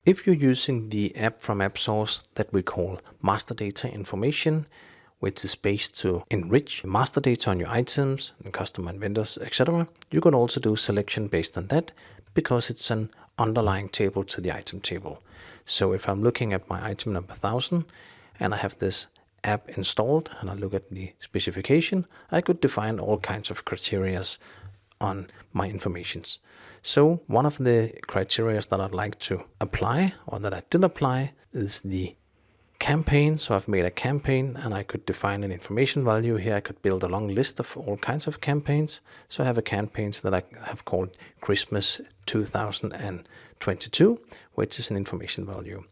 If you're using the app from AppSource that we call Master Data Information, which is based to enrich master data on your items and customer and vendors, etc., you can also do selection based on that because it's an underlying table to the item table. So if I'm looking at my item number 1000 and I have this app installed and I look at the specification, I could define all kinds of criteria on my informations. So one of the criteria that I'd like to apply, or that I did apply, is the campaign. So I've made a campaign and I could define an information value here. I could build a long list of all kinds of campaigns. So I have a campaign that I have called Christmas 2022, which is an information value.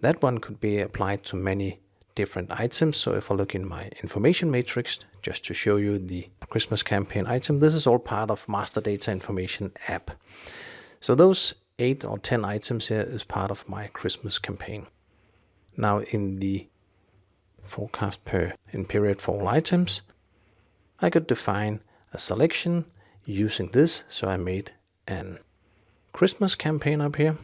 That one could be applied to many different items. So if I look in my information matrix, just to show you the Christmas campaign item, this is all part of Master Data Information app. So those 8 or 10 items here is part of my Christmas campaign. Now in the forecast in period for all items, I could define a selection using this. So I made an Christmas campaign up here,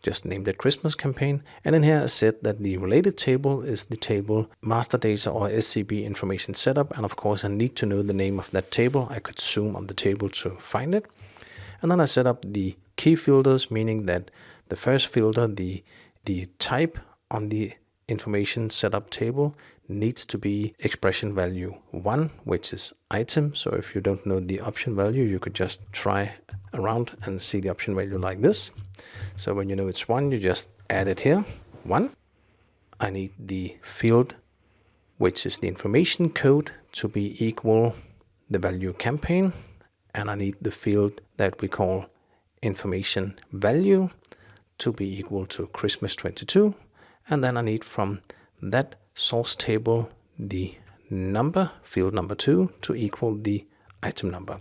just named it Christmas campaign. And in here I said that the related table is the table master data or SCB information setup. And of course I need to know the name of that table. I could zoom on the table to find it. And then I set up the key filters, meaning that the first filter, the type on the information setup table, needs to be expression value 1, which is item. So if you don't know the option value, you could just try around and see the option value like this. So when you know it's 1, you just add it here, 1. I need the field, which is the information code, to be equal the value campaign. And I need the field that we call information value to be equal to Christmas 22. And then I need from that source table the number, field number 2, to equal the item number.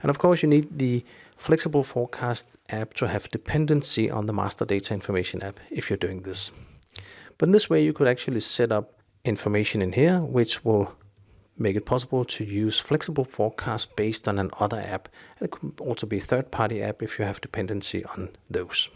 And of course you need the flexible forecast app to have dependency on the master data information app if you're doing this. But in this way you could actually set up information in here which will make it possible to use flexible forecast based on another app. It could also be a third-party app if you have dependency on those.